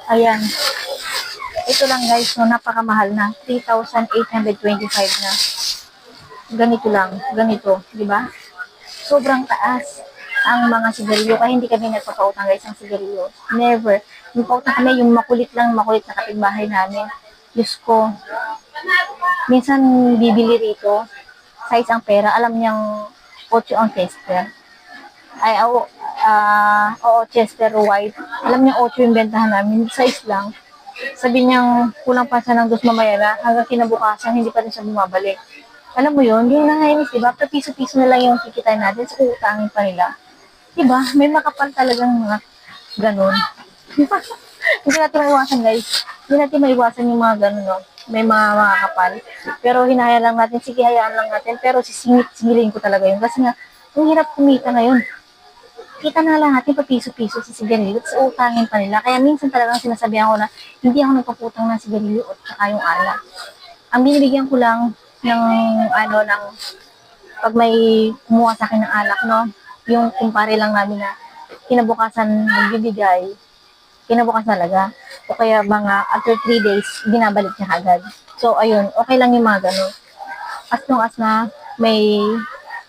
Ayan. Ito lang guys, no, napakamahal na. 3,825 na. Ganito lang. Ganito, di ba? Sobrang taas ang mga sigarilyo. Kaya hindi kami nagpapautang guys ng sigarilyo. Never. Yung pautang kami, yung makulit na kapitbahay namin. Diyos ko. Minsan bibili rito, size ang pera, alam niyang 8 ang tester. Ay, oo, Chester White. Alam niya 8 yung bentahan namin. Size lang. Sabi niyang kulang pa siya ng dos mamaya na hanggang kinabukasan, hindi pa rin siya bumabalik. Alam mo yun, yung nangainis, diba? Pero piso-piso na lang yung kikitain natin sa utangin pa nila. Diba? May makapal talagang mga ganun. Hindi natin maiwasan, guys. Hindi natin maiwasan yung mga ganun, no? May mga makakapal. Pero hinahayaan lang natin, sige, hayaan lang natin. Pero singilin ko talaga yun. Kasi nga, ang hirap kumita ngayon. Kita na lang natin pa piso-piso sa sigarilyo at sa utangin pa nila. Kaya minsan talagang sinasabihan ko na hindi ako nagpaputang ng sigarilyo at saka yung alak. Ang binibigyan ko lang ng pag may kumuha sa akin ng alak, no, yung kumpare lang namin na kinabukasan magbibigay, kinabukasan talaga. O kaya mga after 3 days, binabalik niya agad. So, ayun, okay lang yung mga ganun. As long as na may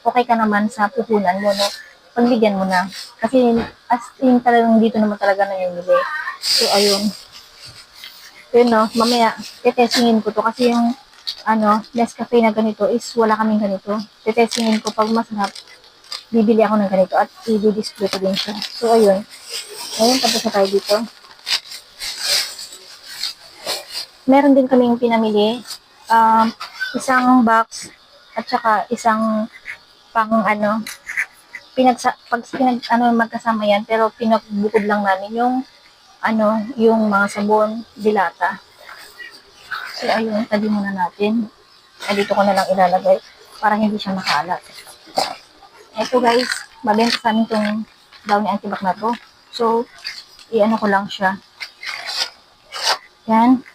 okay ka naman sa puhunan mo, no, pagbigyan mo na. Kasi as in talagang dito naman talaga nangyayari. So, ayun. Yun, no, mamaya, tetestingin ko to kasi yung Nescafe na ganito is wala kaming ganito. Tetestingin ko pag masarap, bibili ako ng ganito at i-display ko din siya. So, ayun. Ayun, tapos na tayo dito. Meron din kaming pinamili. Isang box at saka isang pang magkasama yan, pero pinagbukod lang namin yung mga sabon, dilata. So, ayun, tabi muna natin. Ay, dito ko na lang ilalagay para hindi siya makalat. Ito guys, mabenta sa amin itong Downy Antibac na to. So, ko lang siya. Yan.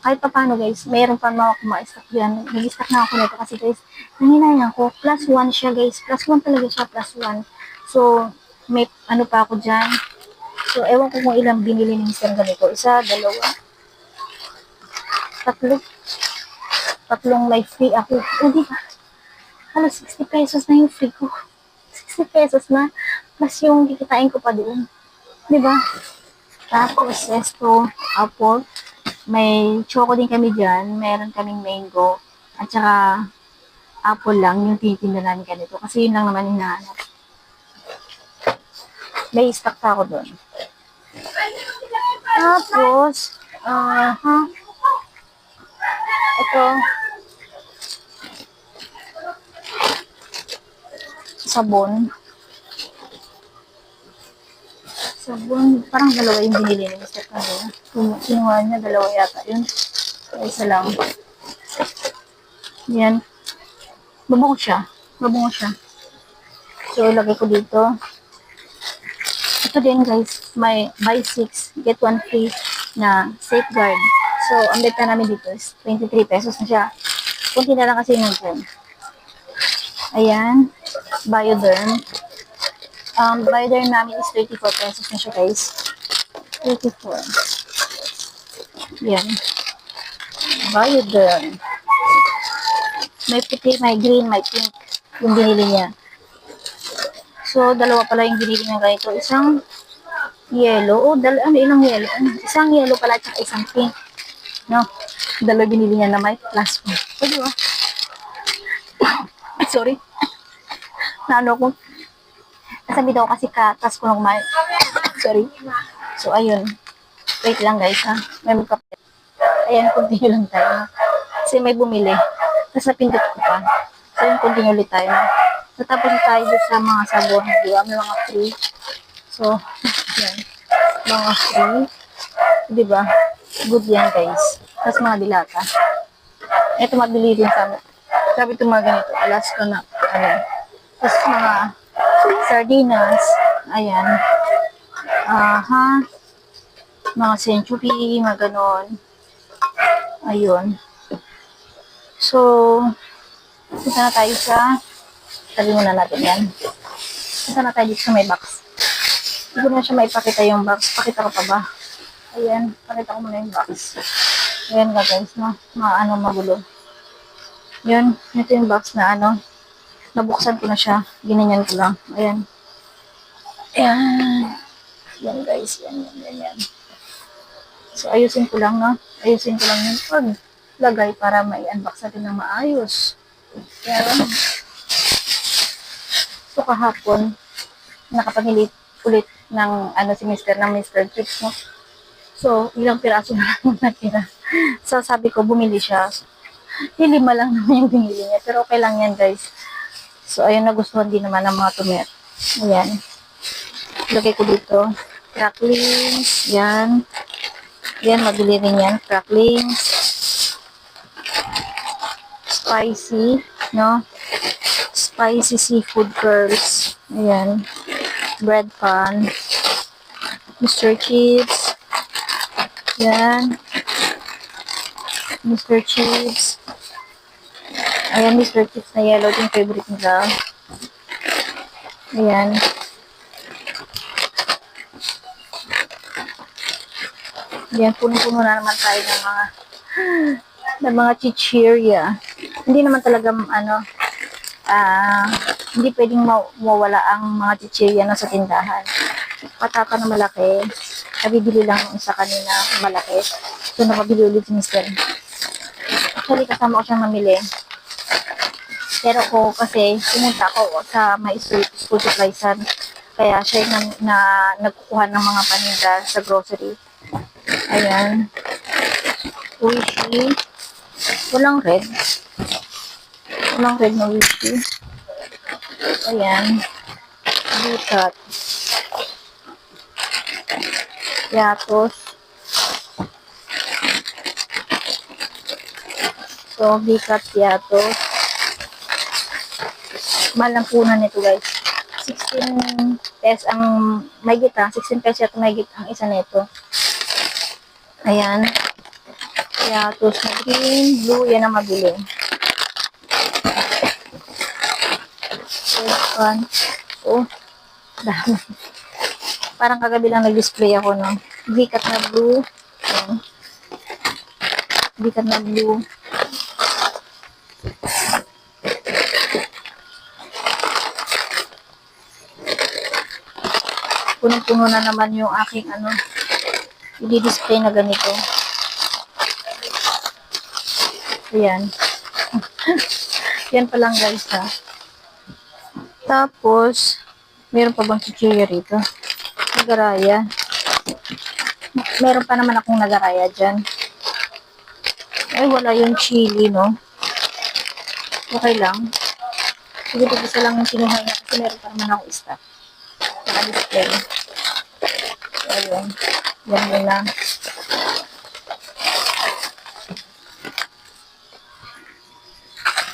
Kahit pa paano guys, mayroon pa mga kuma-stock yan. Nag-stock na ako nito kasi guys, nanginayang ko. +1 siya guys. +1 talaga siya, +1. So, may pa ako dyan. So, ewan ko kung ilang binili ni Mr. ganito. Isa, dalawa, tatlong may free ako. Hindi ba? Halos 60 pesos na yung free ko. 60 pesos na. Plus yung kikitain ko pa doon. Diba? Tapos, esto, apple. May choco din kami dyan. Meron kaming mango. At saka, apple lang yung titinda namin ganito. Kasi yun lang naman hinahanap. May stock pa ako doon. Tapos, ito, sabon. Sabon, parang dalawa yung binili ni Mr. Kado. Kinuha niya, dalawa yata yun. Isa lang. Yan. Mabango siya. So, lagay ko dito. Ito din guys, may buy 6, get 1 free na safeguard. So, ang benta namin dito is 23 pesos na siya. Kunti na lang kasi nandun. Ayan. Bioderm. Bioderm namin is 34 pesos na siya guys. 34. Yan. Bioderm. May puti, may green, may pink yung binili niya. So, dalawa pala yung binili niya ganito. Isang yellow. Ilang yellow? Isang yellow pala at isang pink. No? Dalawa binili niya na may +1. O, diba? Sorry. Ko. Nasabi daw kasi katas ko nung Sorry. So, ayun. Wait lang guys ha. May magkape. Ayan, continue lang tayo. Kasi may bumili. Tapos napindot ko pa. So, yun, continue ulit tayo. So, tapos tayo sa mga sabon. Diba? May mga free. So, yan. Mga free. Diba? Good yan guys. Tapos mga dilata. Ito mabili din sa sabi ito mga ganito. Alaska na. Tapos mga sardinas. Ayan. Mga century. Mga ganon. Ayun. So, punta na tayo sa tabi muna natin yan. Punta na tayo dito sa may box. Hindi na siya maipakita yung box. Pakita ko pa ba? Ayan, pakita ko muna yung box. Ayan ka guys, no? Magulo. Yun, ito yung box na nabuksan ko na siya. Ginanyan ko lang. Ayan. Ayan. Yan guys, yan. So, ayusin ko lang, no? Ayusin ko lang yung paglagay para mai-unbox natin ng maayos. Ayan. So, kahapon, nakapaghilit ulit ng Mr. Chips, no? So, ilang piraso na lang natira. So, sabi ko, bumili siya. Lima lang naman yung binili niya. Pero okay lang yan, guys. So, ayun, nagustuhan din naman ng mga tumet. Ayan. Lagay ko dito. Cracklings. Yan. Yan, mabili rin yan. Cracklings. Spicy. No? Spicy seafood curls. Ayan. Bread pan. Mr. Chips. Yan. Mr. Chips. Ayan, Mr. Chips na yellow. Yung favorite nila. Ayan. Ayan, puno-puno na naman tayo ng mga chichirya. Hindi naman talaga, hindi pwedeng mawala ang mga chichirya na sa tindahan. Pataka na malaki. Nabibili lang sa kanina malaki. So, nakabili ulit si Mr. Actually, kasama ko siyang mamili. Pero ko kasi, pumunta ako sa may school supplies. Kaya siya yung nagkukuha ng mga paninda sa grocery. Ayan. Wishy. Walang red. Walang red na wishy. Ayan. Bikat. Yatos. So, bikat yatos. Mahal ang punan nito, guys. 16 pesos ang may gita. 16 pesos at may gita ang isa nito. Ayan. Yatos na green, blue. Yan ang mabili. Oh, dami. Parang kagabi lang nag-display ako, no? Bikat na blue. Ayan. Bikat na blue. Punong-puno na naman yung aking i-display na ganito. Ayan. Yan pa lang guys, ha. Tapos, meron pa bang chichirya rito? Nagaraya. Meron pa naman akong nagaraya dyan. Ay, wala yung chili, no? Okay lang. Sige, isa lang yung kinuha niya kasi meron pa naman akong stock. Naka-display. Ayun. Yan lang.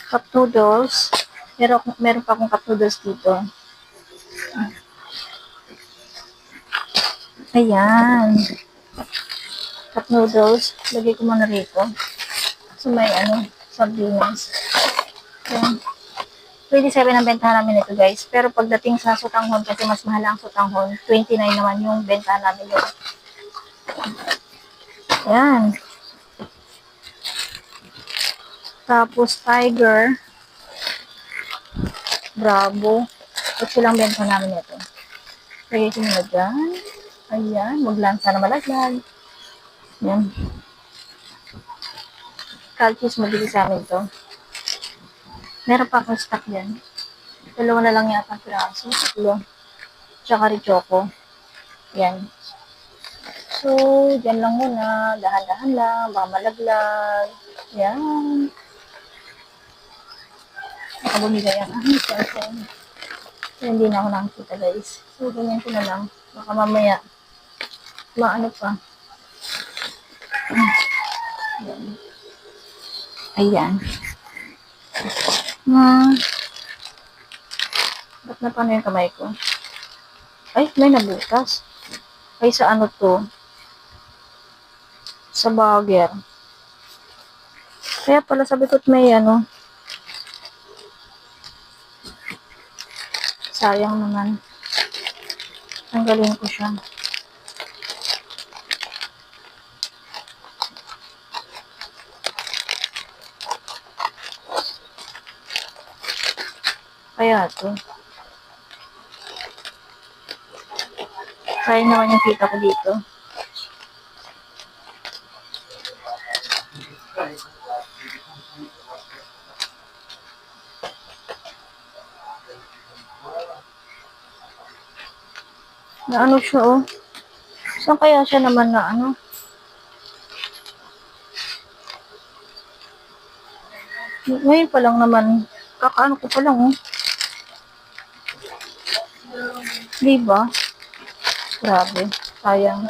Cup noodles. Meron pa akong cup noodles dito. Ayan. Cup noodles. Lagay ko muna rito. So, may sardinas. Ayan. 27 ang bentahan namin ito, guys. Pero pagdating sa sutanghon, kasi mas mahal ang sutanghon, 29 naman yung bentahan namin ito. Ayan. Tapos, Tiger. Bravo. Ito lang bentahan namin ito. Lagay ko muna dyan. Ayan. Maglansa na malaglag. Ayan. Calcius, mabili sa amin ito. Meron pa akong stock dyan. Dalawa na lang yata ang piraso. Tatlo. Tsaka Richoco. Yan. So, dyan lang muna. Dahan-dahan lang. Baka malaglag. Yan. Baka bumigay ang aking cellphone. So, hindi na ako nakikita, guys. So, ganyan ko na lang. Baka mamaya maano pa. Yan. Ayan. Ba't na paano yung kamay ko? Ay, may nabutas. Ay, sa ano to? Sa bagger. Kaya pala sabi ko't may sayang naman. Tanggalin ko siya. kaya to? Kaya naman yung kita ko dito. Na ano siya, oh. Saan kaya siya naman na ano? Ngayon pa lang naman, kakaano ko pa lang, oh. Diba? Grabe, sayang.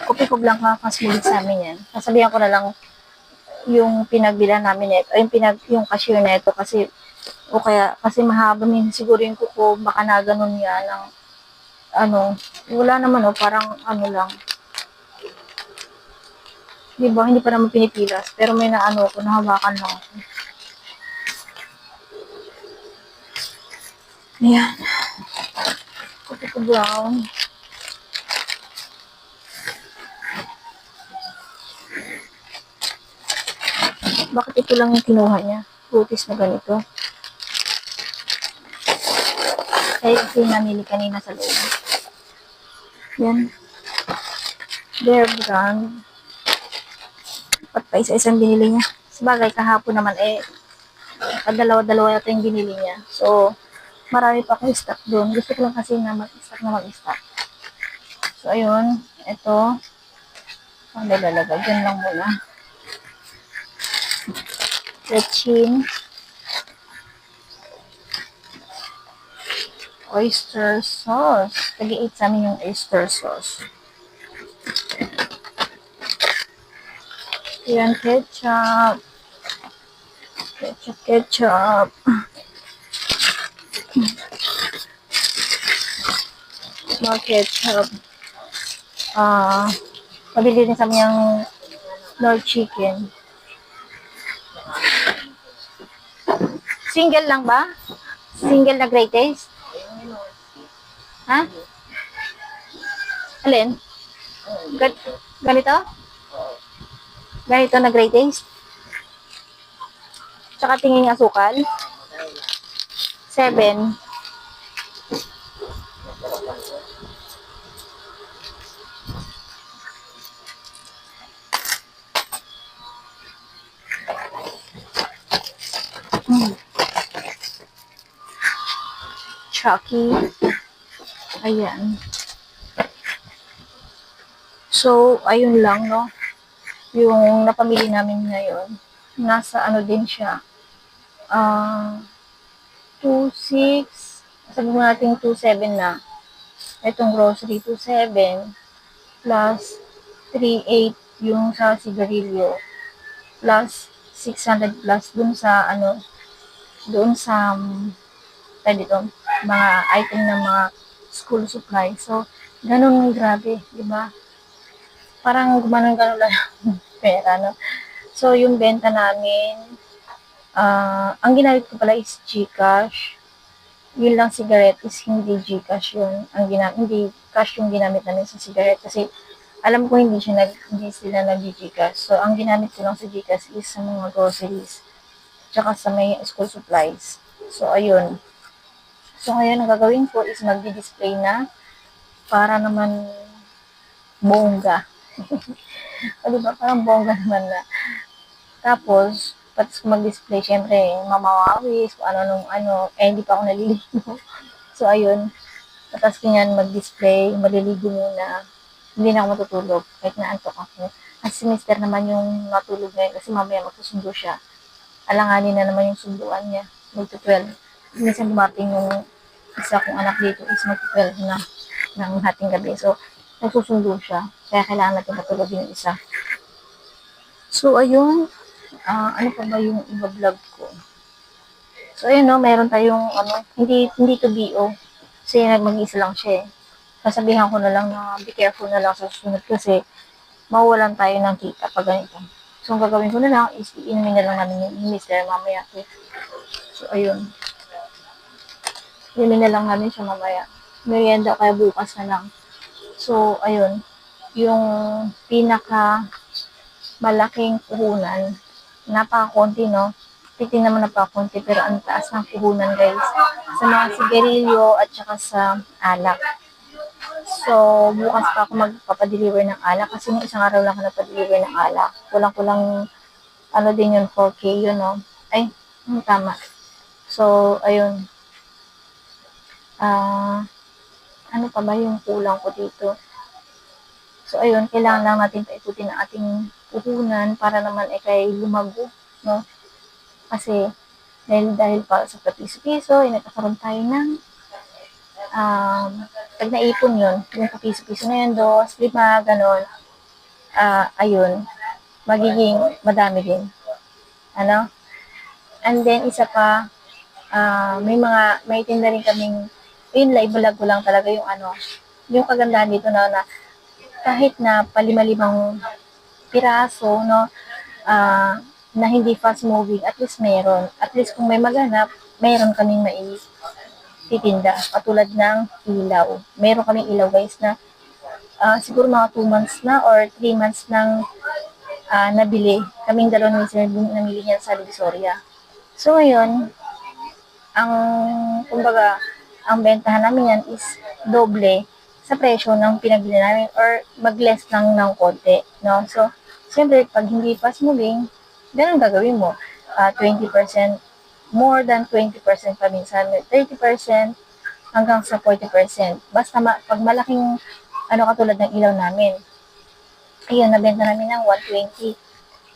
Kopi ko lang kakasulit sa amin yan. Sasabihan ko na lang yung pinagbilan namin nito, yung cashier na ito kasi o kaya kasi mahaba min siguro yung kuko, baka na ganun yan ng ano, wala naman oh, parang ano lang. Di ba, hindi pa naman pinipilas, pero may naano ko, nahawakan lang ako. Ayan. Kopi ko brown. Bakit ito lang yung kinuha niya? Fruities na ganito. Kaya ito yung namili kanina sa loob. Yan. Their brand. Dapat pa isa-isang binili niya. Sabagay, kahapon naman dalawa-dalawa yata yung binili niya. So, marami pa akong stock doon. Gusto ko lang kasi na mag-stock. So, ayun. Ito. Ang lalagay. Diyan lang muna. Rechin. Oyster sauce. Tagi-8 sa amin yung oyster sauce. Yan, ketchup. Ketchup. More ketchup. Pabili din sa amin yung Lord Chicken. Single lang ba? Single na great taste? Ha? Alin? Ganito? Ganito na great taste? Tsaka tingin asukal? 7. Chucky. Ayan. So, ayun lang, no? Yung napamili namin ngayon. Nasa ano din siya. 2.6. Sabi mo natin 2.7 na. Itong grocery, 2.7. Plus 3.8 yung sa sigarilyo. Plus 600 plus dun sa ano, doon sa dito, mga item ng mga school supply. So, ganun grabe, di ba? Parang gumanon-ganon lang yung pera, no? So, yung benta namin, ang ginamit ko pala is GCash. Yun lang cigarette is hindi GCash yun. Hindi cash yung ginamit namin sa cigarette kasi alam ko hindi sila nag-GCash. So, ang ginamit ko lang sa GCash is sa mga groceries. Tsaka sa may school supplies. So, ayun. So, ngayon, ang gagawin ko is mag-display na para naman bongga. O, diba? Parang bongga naman na. Tapos, pati mag-display, syempre, mamawawis, kung ano, hindi pa ako naliligo. So, ayun. Tapos, ganyan, mag-display, maliligo muna. Hindi na ako matutulog, kahit naantok ako. At si mister naman yung natulog ngayon, kasi mamaya magsusundo siya. Alanganin na naman yung sunduan niya. Mag-12. Minsan dumating yung isa kong anak dito is mag-12 na ng hating gabi. So, nagsusundo siya. Kaya kailangan natin matulog yung isa. So, ayun. Ano pa ba yung iba-vlog ko? So, ayun, no, meron tayong, hindi to BO. Kasi mag-isa lang siya eh. Sasabihan ko na lang na be careful na lang sa susunod kasi mawawalan tayo ng kita pag ganito. So, ang gagawin ko na lang is iinumin na lang namin yung mister mamaya. So, ayun. Iinumin na lang namin siya mamaya. Merienda kaya bukas na lang. So, ayun. Yung pinaka malaking puhunan, napaka-konti, no? titingnan mo na pa konti pero ang taas ng puhunan guys sa mga sigarilyo at saka sa alak. So, bukas pa ako magpapadeliver ng alak kasi nung isang araw lang ako nagpa-deliver ng alak. Kulang-kulang, ano din yun, 4K yun, no? Ay, tama. So, ayun. Ano pa ba yung kulang ko dito? So, ayun, kailangan lang natin paikutin ang ating puhunan para naman kay lumago, no? Kasi, dahil pa sa piso-piso, nagkakaroon tayo ng pag naipon yun, yung piso-piso na yun, 2, 5, ganon, ayun, magiging madami din. Ano? And then, isa pa, may tinda rin kaming, yun, ibalag ko lang talaga yung yung kagandahan dito na kahit na palima-limang piraso, no, na hindi fast moving, at least meron. At least kung may maganap, meron kaming titinda, katulad ng ilaw. Meron kaming ilaw guys na siguro mga 2 months na or 3 months nang nabili. Kaming dalawang namili niya sa Divisoria. So ngayon, kumbaga, ang bentahan namin yan is doble sa presyo ng pinabili namin or mag-less lang ng konti. No? So, siyempre, pag hindi fast moving, ganun gagawin mo. 20%, more than 20% pa minsan, 30% hanggang sa 40%. Basta pag malaking, katulad ng ilaw namin, ayun, nabenta namin ng 120.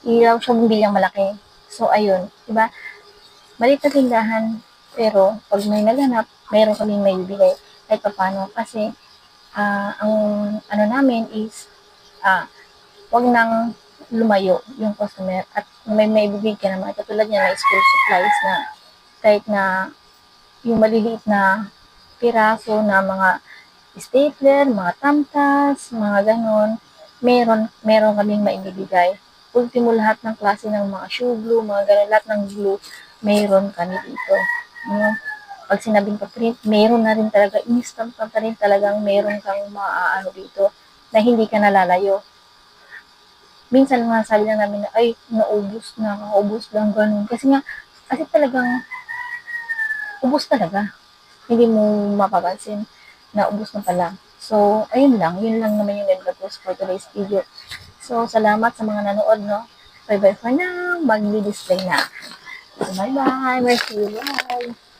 Ilaw siya bilang malaki. So, ayun, diba? Maliit na tindahan, pero pag may naganap, meron kaming may bibigay kahit pa paano. Kasi, ang namin is, wag nang lumayo yung customer at may bibig ka naman. Katulad niya na school supplies na kahit na yung maliliit na piraso na mga stapler, mga tamtas, mga ganon, meron kaming maibibigay. Ultimo lahat ng klase ng mga shoe glue, mga ganon, lahat ng glue, meron kami dito. Pag sinabing pa-print, meron na rin talaga, instant pa rin talagang meron kang maaano dito na hindi ka nalalayo. Minsan nga sabi lang namin na, ay, naubos lang, ganun. Kasi talagang, ubos talaga. Hindi mo mapapansin na ubos na pala. So, ayun lang. Yun lang naman yung nag-post for today's video. So, salamat sa mga nanood, no? Bye-bye for now. Mag-display na. So, bye-bye. Merci. Bye.